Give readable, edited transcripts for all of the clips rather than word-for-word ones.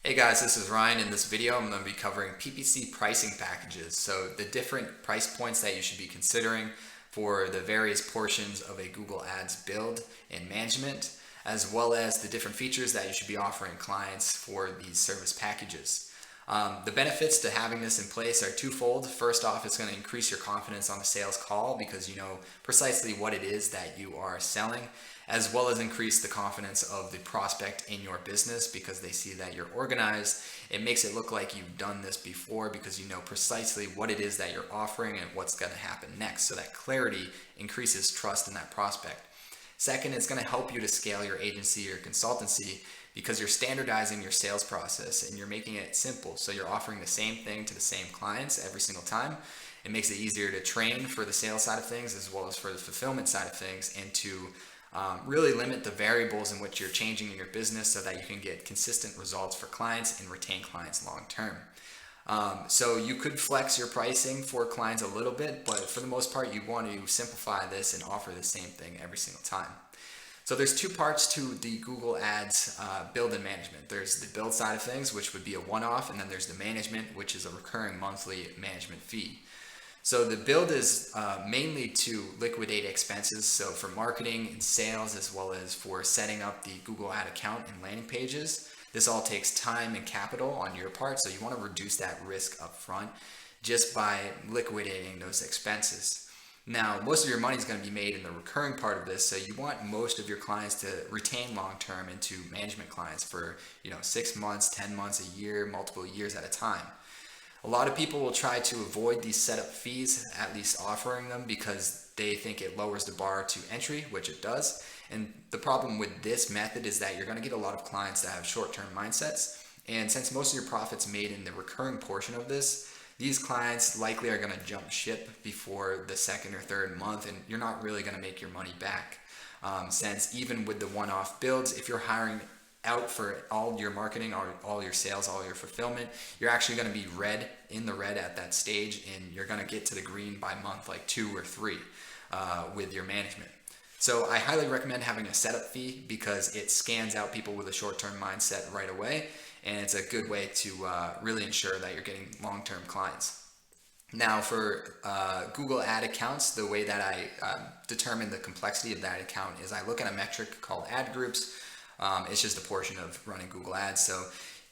Hey guys, this is Ryan. In this video, I'm going to be covering PPC pricing packages. So the different price points that you should be considering for the various portions of a Google Ads build and management, as well as the different features that you should be offering clients for these service packages. The benefits to having this in place are twofold. First off, it's going to increase your confidence on the sales call because you know precisely what it is that you are selling, as well as increase the confidence of the prospect in your business because they see that you're organized. It makes it look like you've done this before because you know precisely what it is that you're offering and what's going to happen next. So that clarity increases trust in that prospect. Second, it's going to help you to scale your agency or consultancy because you're standardizing your sales process and you're making it simple. So you're offering the same thing to the same clients every single time. It makes it easier to train for the sales side of things as well as for the fulfillment side of things, and to really limit the variables in which you're changing in your business so that you can get consistent results for clients and retain clients long term. So you could flex your pricing for clients a little bit, but for the most part, you want to simplify this and offer the same thing every single time. So there's two parts to the Google Ads build and management. There's the build side of things, which would be a one-off, and then there's the management, which is a recurring monthly management fee. So the build is mainly to liquidate expenses, so for marketing and sales, as well as for setting up the Google Ad account and landing pages. This all takes time and capital on your part, so you want to reduce that risk up front just by liquidating those expenses. Now, most of your money is going to be made in the recurring part of this, so you want most of your clients to retain long-term into management clients for 6 months, 10 months, a year, multiple years at a time. A lot of people will try to avoid these setup fees, at least offering them, because they think it lowers the bar to entry, which it does. And the problem with this method is that you're going to get a lot of clients that have short-term mindsets. And since most of your profit's made in the recurring portion of this, these clients likely are going to jump ship before the second or third month, and you're not really going to make your money back. Since even with the one-off builds, if you're hiring out for all your marketing, all your sales, all your fulfillment, you're actually going to be in the red at that stage, and you're going to get to the green by month like 2 or 3 with your management. So I highly recommend having a setup fee because it scans out people with a short-term mindset right away, and it's a good way to really ensure that you're getting long-term clients. Now for Google Ad accounts, the way that I determine the complexity of that account is I look at a metric called ad groups. It's just a portion of running Google Ads. So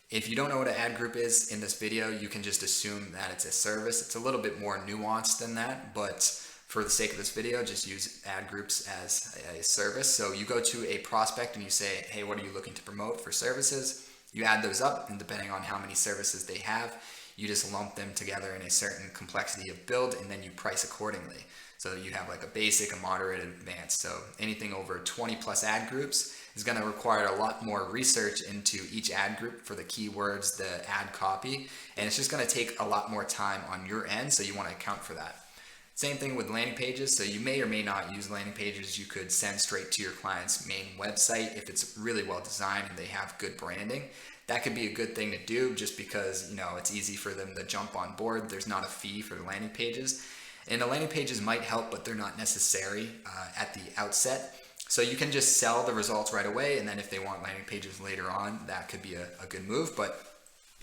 if you don't know what an ad group is in this video, you can just assume that it's a service. It's a little bit more nuanced than that, but for the sake of this video, just use ad groups as a service. So you go to a prospect and you say, hey, what are you looking to promote for services? You add those up, and depending on how many services they have, you just lump them together in a certain complexity of build, and then you price accordingly. So you have like a basic, a moderate, and advanced. So anything over 20 plus ad groups is going to require a lot more research into each ad group for the keywords, the ad copy, and it's just going to take a lot more time on your end, so you want to account for that. Same thing with landing pages. So you may or may not use landing pages. You could send straight to your client's main website if it's really well designed and they have good branding. That could be a good thing to do just because it's easy for them to jump on board. There's not a fee for the landing pages. And the landing pages might help, but they're not necessary at the outset. So you can just sell the results right away, and then if they want landing pages later on, that could be a good move. But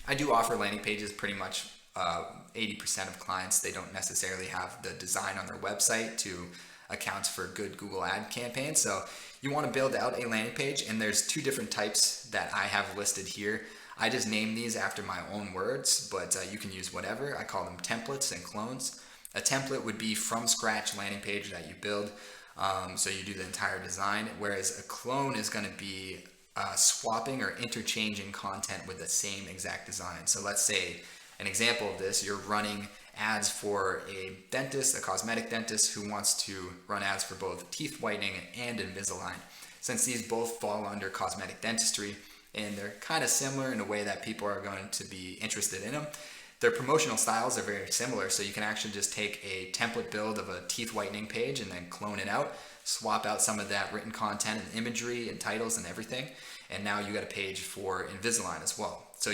I do offer landing pages pretty much 80% of clients. They don't necessarily have the design on their website to account for good Google ad campaigns. So you want to build out a landing page, and there's 2 different types that I have listed here. I just name these after my own words, but you can use whatever. I call them templates and clones. A template would be from scratch landing page that you build. So you do the entire design, whereas a clone is going to be swapping or interchanging content with the same exact design. So let's say an example of this, you're running ads for a dentist, a cosmetic dentist who wants to run ads for both teeth whitening and Invisalign. Since these both fall under cosmetic dentistry and they're kind of similar in a way that people are going to be interested in them, their promotional styles are very similar, so you can actually just take a template build of a teeth whitening page and then clone it out, swap out some of that written content and imagery and titles and everything, and now you got a page for Invisalign as well. So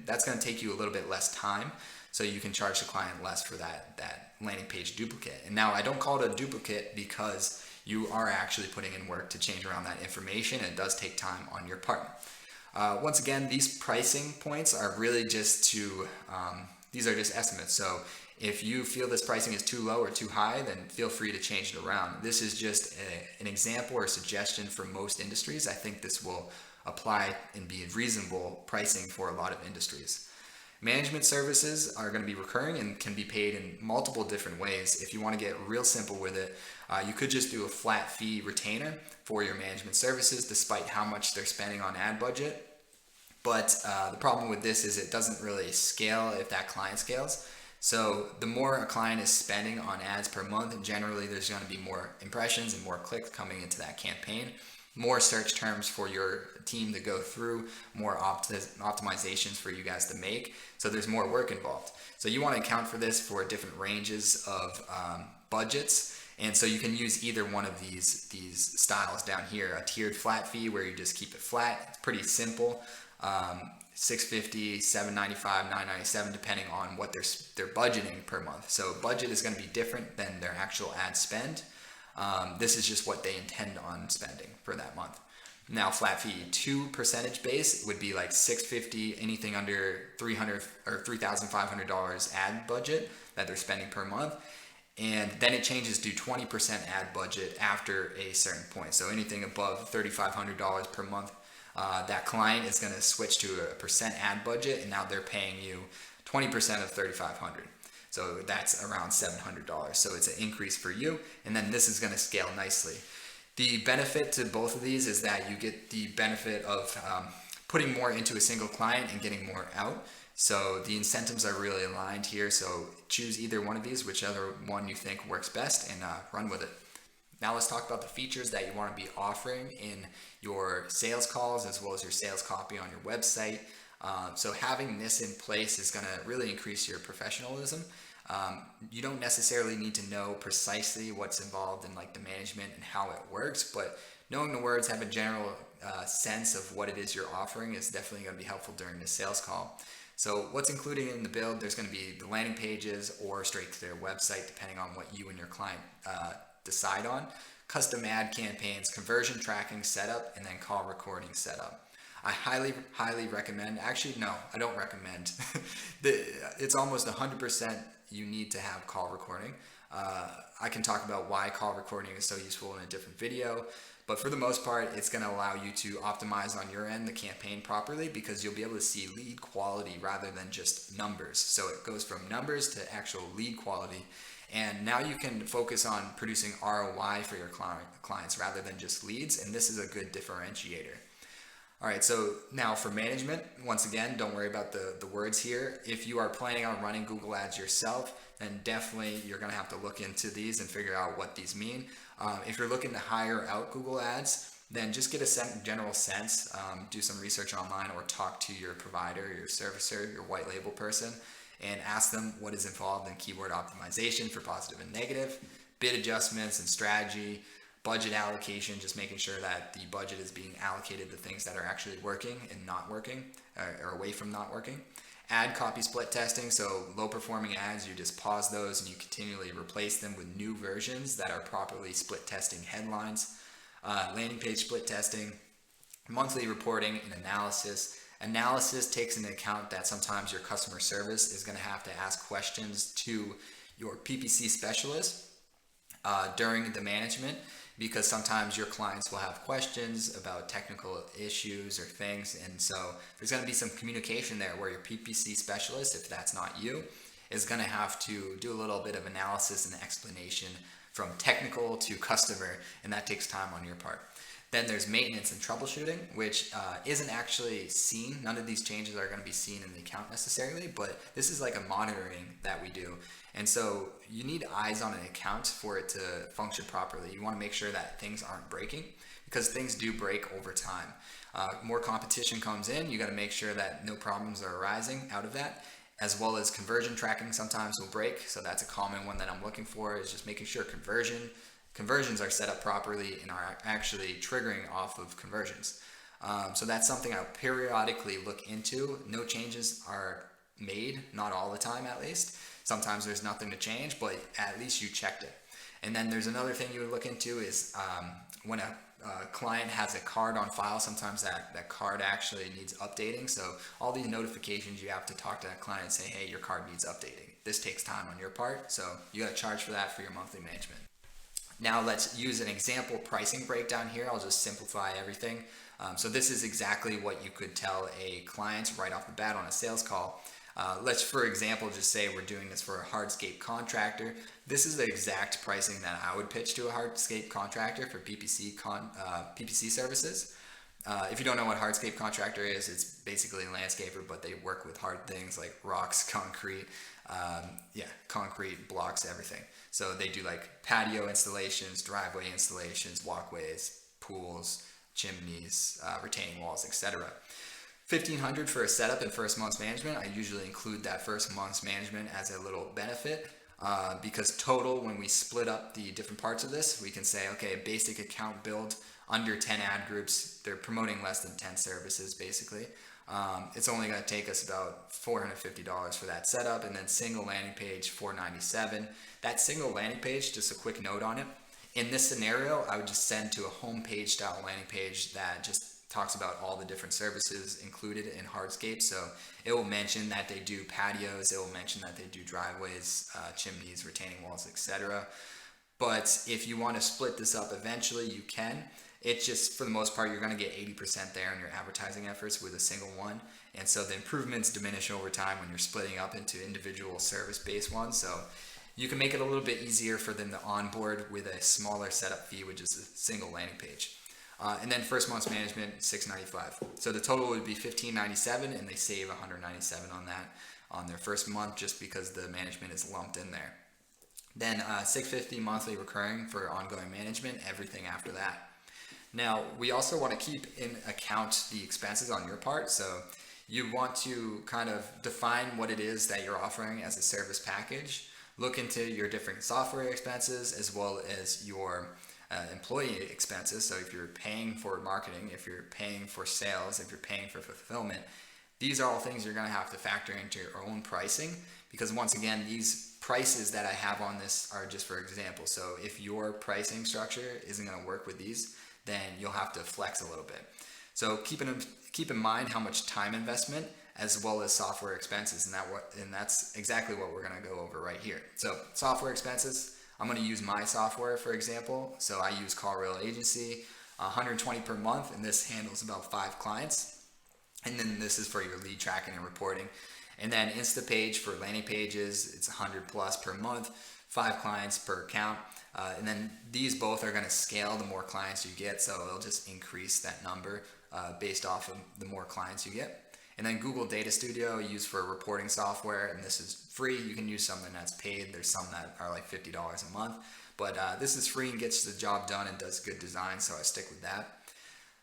that's going to take you a little bit less time, so you can charge the client less for that landing page duplicate. And now I don't call it a duplicate because you are actually putting in work to change around that information, and it does take time on your part. Once again, these pricing points are really just these are just estimates. So if you feel this pricing is too low or too high, then feel free to change it around. This is just an example or a suggestion for most industries. I think this will apply and be reasonable pricing for a lot of industries. Management services are going to be recurring and can be paid in multiple different ways. If you want to get real simple with it, you could just do a flat fee retainer for your management services despite how much they're spending on ad budget. But the problem with this is it doesn't really scale if that client scales. So the more a client is spending on ads per month, generally there's going to be more impressions and more clicks coming into that campaign, more search terms for your team to go through, more optimizations for you guys to make. So there's more work involved. So you want to account for this for different ranges of budgets. And so you can use either one of these styles down here. A tiered flat fee where you just keep it flat. It's pretty simple. $650, $795, $997, depending on what they're budgeting per month. So budget is going to be different than their actual ad spend. This is just what they intend on spending for that month. Now, flat fee 2 percentage base would be like $650, anything under $300 or $3,500 ad budget that they're spending per month. And then it changes to 20% ad budget after a certain point. So anything above $3,500 per month, that client is going to switch to a percent ad budget, and now they're paying you 20% of $3,500. So that's around $700. So it's an increase for you, and then this is going to scale nicely. The benefit to both of these is that you get the benefit of putting more into a single client and getting more out. So the incentives are really aligned here. So choose either one of these, whichever one you think works best, and run with it. Now let's talk about the features that you want to be offering in your sales calls as well as your sales copy on your website. So having this in place is going to really increase your professionalism. You don't necessarily need to know precisely what's involved in like the management and how it works, but knowing the words, have a general sense of what it is you're offering is definitely going to be helpful during the sales call. So what's included in the build, there's going to be the landing pages or straight to their website, depending on what you and your client decide on, custom ad campaigns, conversion tracking setup, and then call recording setup. I highly recommend, actually no, I don't recommend, it's almost 100% you need to have call recording. I can talk about why call recording is so useful in a different video, but for the most part, it's going to allow you to optimize on your end the campaign properly because you'll be able to see lead quality rather than just numbers. So it goes from numbers to actual lead quality. And now you can focus on producing ROI for your clients rather than just leads, and this is a good differentiator. All right, so now for management, once again, don't worry about the words here. If you are planning on running Google Ads yourself, then definitely you're going to have to look into these and figure out what these mean. If you're looking to hire out Google Ads, then just get a general sense, do some research online or talk to your provider, your servicer, your white label person, and ask them what is involved in keyword optimization for positive and negative, bid adjustments and strategy, budget allocation, just making sure that the budget is being allocated to things that are actually working and not working, or away from not working. Ad copy split testing, so low performing ads, you just pause those and you continually replace them with new versions that are properly split testing headlines. Landing page split testing, monthly reporting and analysis. Analysis takes into account that sometimes your customer service is going to have to ask questions to your PPC specialist during the management, because sometimes your clients will have questions about technical issues or things, and so there's going to be some communication there where your PPC specialist, if that's not you, is going to have to do a little bit of analysis and explanation from technical to customer, and that takes time on your part. Then there's maintenance and troubleshooting, which isn't actually seen. None of these changes are going to be seen in the account necessarily, but this is like a monitoring that we do. And so you need eyes on an account for it to function properly. You want to make sure that things aren't breaking, because things do break over time. More competition comes in, you got to make sure that no problems are arising out of that, as well as conversion tracking sometimes will break. So that's a common one that I'm looking for, is just making sure conversions are set up properly and are actually triggering off of conversions. So that's something I'll periodically look into. No changes are made, not all the time at least. Sometimes there's nothing to change, but at least you checked it. And then there's another thing you would look into is when a client has a card on file, sometimes that card actually needs updating. So all these notifications, you have to talk to that client and say, hey, your card needs updating. This takes time on your part, so you got to charge for that for your monthly management. Now let's use an example pricing breakdown here. I'll just simplify everything. So this is exactly what you could tell a client right off the bat on a sales call. Let's, for example, just say we're doing this for a hardscape contractor. This is the exact pricing that I would pitch to a hardscape contractor for PPC services. If you don't know what hardscape contractor is, it's basically a landscaper, but they work with hard things like rocks, concrete, concrete blocks, everything. So they do like patio installations, driveway installations, walkways, pools, chimneys, retaining walls, etc. $1,500 for a setup and first month's management. I usually include that first month's management as a little benefit because total, when we split up the different parts of this, we can say, okay, basic account build, under 10 ad groups, they're promoting less than 10 services basically. It's only going to take us about $450 for that setup, and then single landing page, $497. That single landing page, just a quick note on it. In this scenario, I would just send to a homepage style landing page that just talks about all the different services included in hardscape. So it will mention that they do patios, it will mention that they do driveways, chimneys, retaining walls, etc. But if you want to split this up eventually, you can. It's just, for the most part, you're going to get 80% there in your advertising efforts with a single one. And so the improvements diminish over time when you're splitting up into individual service-based ones. So you can make it a little bit easier for them to onboard with a smaller setup fee, which is a single landing page. And then first month's management, $695. So the total would be $1,597, and they save $197 on that on their first month just because the management is lumped in there. Then $650 monthly recurring for ongoing management, everything after that. Now, we also want to keep in account the expenses on your part. So you want to kind of define what it is that you're offering as a service package. Look into your different software expenses as well as your employee expenses. So if you're paying for marketing, if you're paying for sales, if you're paying for fulfillment, these are all things you're going to have to factor into your own pricing, because once again, these prices that I have on this are just for example. So if your pricing structure isn't going to work with these, then you'll have to flex a little bit. So keep in mind how much time investment as well as software expenses, and that's exactly what we're going to go over right here. So software expenses, I'm going to use my software for example. So I use CallRail Agency, $120 per month, and this handles about 5 clients. And then this is for your lead tracking and reporting. And then Instapage for landing pages, it's $100 plus per month, 5 clients per account. And then these both are going to scale the more clients you get, so it'll just increase that number based off of the more clients you get. And then Google Data Studio used for reporting software, and this is free. You can use something that's paid. There's some that are like $50 a month, but this is free and gets the job done and does good design, so I stick with that.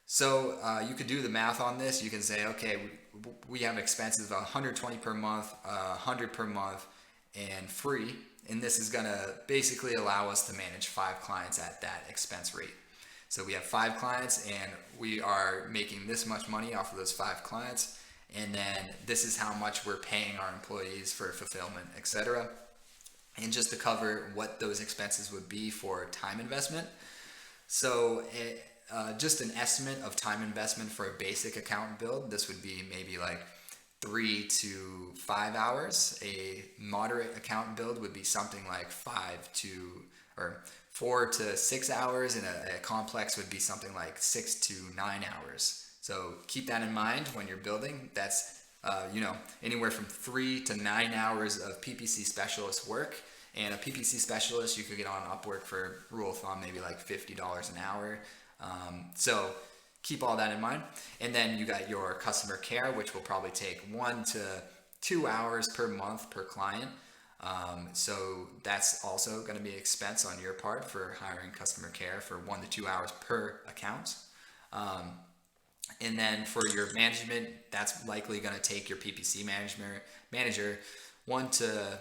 So you could do the math on this. You can say, okay, we have expenses of $120 per month, $100 per month, and free. And this is going to basically allow us to manage 5 clients at that expense rate. So we have 5 clients and we are making this much money off of those 5 clients. And then this is how much we're paying our employees for fulfillment, etc. And just to cover what those expenses would be for time investment. So just an estimate of time investment for a basic account build, this would be maybe like 3 to 5 hours. A moderate account build would be something like 4 to 6 hours, and a complex would be something like 6 to 9 hours. So keep that in mind when you're building. That's anywhere from 3 to 9 hours of PPC specialist work. And a PPC specialist you could get on Upwork for rule of thumb maybe like $50 an hour. So keep all that in mind. And then you got your customer care, which will probably take 1 to 2 hours per month per client. So that's also going to be an expense on your part for hiring customer care for 1 to 2 hours per account. And then for your management, that's likely going to take your PPC manager 1 to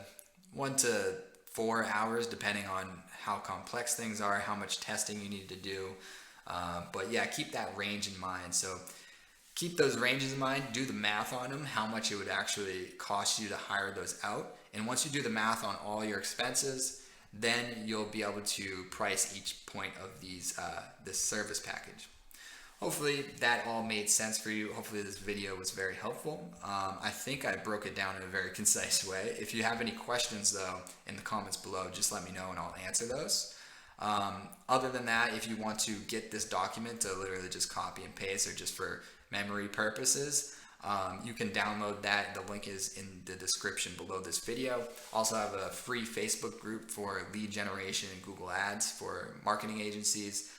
4 hours, depending on how complex things are, how much testing you need to do. But yeah, keep that range in mind. So keep those ranges in mind, do the math on them, how much it would actually cost you to hire those out. And once you do the math on all your expenses, then you'll be able to price each point of this service package. Hopefully that all made sense for you. Hopefully this video was very helpful. I think I broke it down in a very concise way. If you have any questions though in the comments below, just let me know and I'll answer those. Other than that, if you want to get this document to literally just copy and paste or just for memory purposes, you can download that. The link is in the description below this video. Also have a free Facebook group for lead generation and Google Ads for marketing agencies.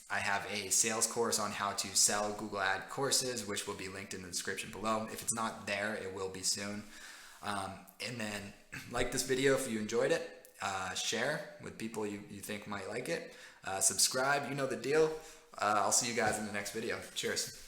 I have a sales course on how to sell Google Ad courses, which will be linked in the description below. If it's not there, it will be soon. And then like this video if you enjoyed it. Share with people you think might like it. Subscribe, you know the deal. I'll see you guys in the next video. Cheers.